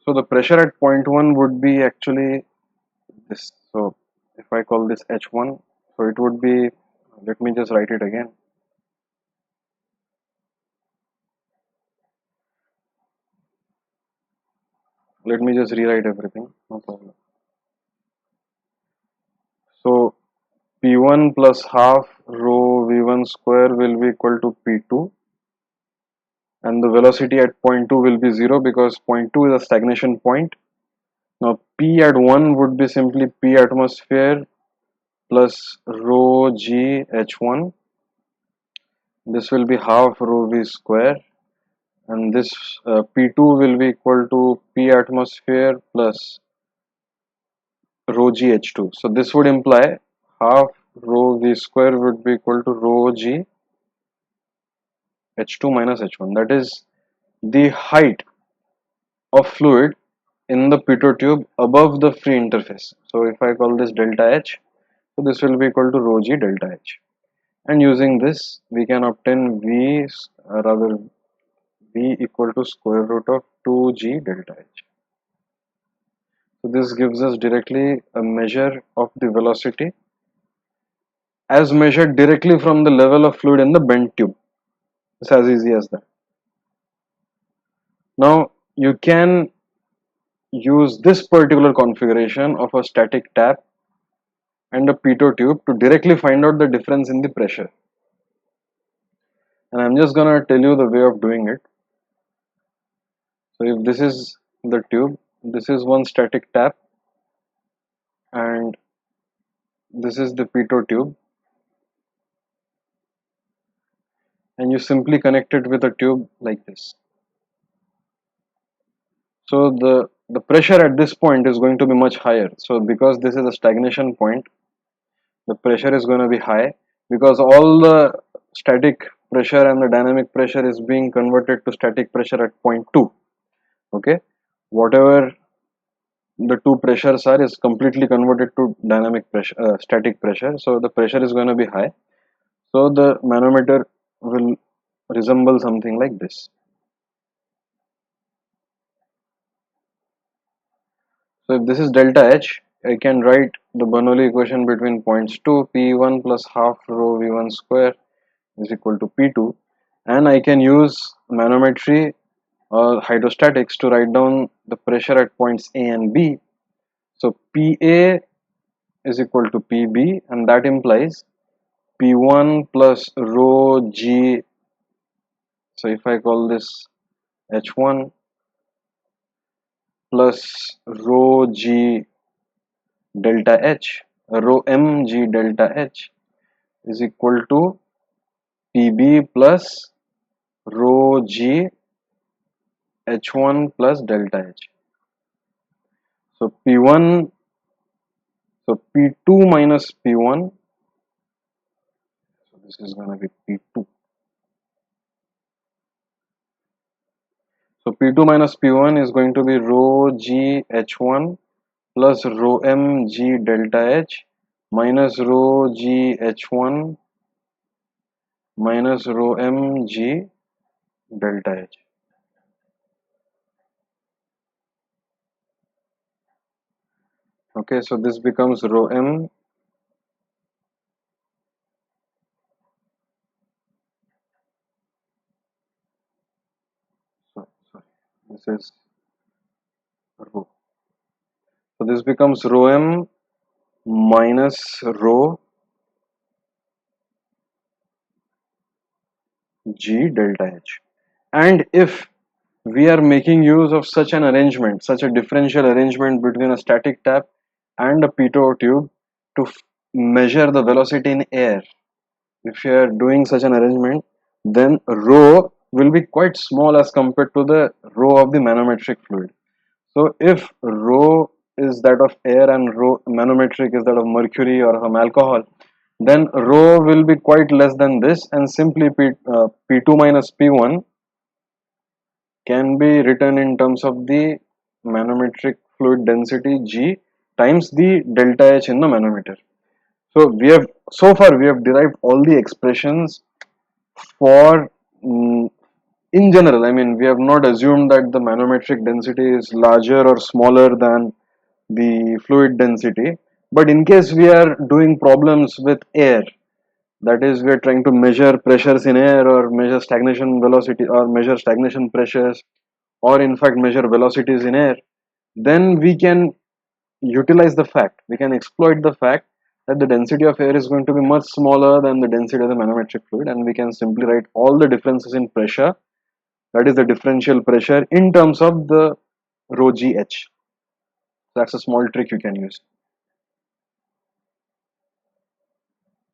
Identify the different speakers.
Speaker 1: So the pressure at point 1 would be actually this. So if I call this H1, so it would be, let me just write it again. Let me just rewrite everything, no problem. So P1 plus half rho V1 square will be equal to P2, and the velocity at point 2 will be 0 because point 2 is a stagnation point. Now P at 1 would be simply P atmosphere plus rho G H1. This will be half rho V square, and this P2 will be equal to P atmosphere plus rho G H2. So this would imply half rho V square would be equal to rho G H2 minus H1. That is the height of fluid in the pitot tube above the free interface. So if I call this delta H, so this will be equal to rho G delta H. And using this, we can obtain V equal to square root of 2G delta H. So this gives us directly a measure of the velocity as measured directly from the level of fluid in the bent tube. It's as easy as that. Now you can use this particular configuration of a static tap and a pitot tube to directly find out the difference in the pressure. And I'm just gonna tell you the way of doing it. So if this is the tube, this is one static tap, and this is the pitot tube, and you simply connect it with a tube like this. So the pressure at this point is going to be much higher. So because this is a stagnation point, the pressure is going to be high because all the static pressure and the dynamic pressure is being converted to static pressure at point 2. Okay, whatever the two pressures are is completely converted to dynamic pressure, static pressure. So the pressure is going to be high. So the manometer will resemble something like this. So if this is delta H, I can write the Bernoulli equation between points 2, P1 plus half rho V1 square is equal to P2, and I can use manometry or hydrostatics to write down the pressure at points A and B. So PA is equal to PB, and that implies P1 plus rho G. So if I call this H1 plus rho G delta H, rho M G delta H is equal to PB plus rho G H1 plus delta H. So P1, so P2 minus P1, so this is going to be P2. So P2 minus P1 is going to be rho G H1 plus rho M G delta H minus rho G H1 minus rho M G delta H. Okay, so this becomes rho M sorry, this is rho. So this becomes rho M minus rho G delta H. And if we are making use of such an arrangement, such a differential arrangement between a static tap and a pitot tube to measure the velocity in air, if you are doing such an arrangement, then rho will be quite small as compared to the rho of the manometric fluid. So if rho is that of air and rho manometric is that of mercury or some alcohol, then rho will be quite less than this, and simply P2 minus P1 can be written in terms of the manometric fluid density G times the delta H in the manometer. So so far we have derived all the expressions for in general, I mean, we have not assumed that the manometric density is larger or smaller than the fluid density. But in case we are doing problems with air, that is, we are trying to measure pressures in air or measure stagnation velocity or measure stagnation pressures or in fact measure velocities in air, then we can utilize the fact, we can exploit the fact that the density of air is going to be much smaller than the density of the manometric fluid, and we can simply write all the differences in pressure, that is the differential pressure, in terms of the rho gh. That's a small trick you can use.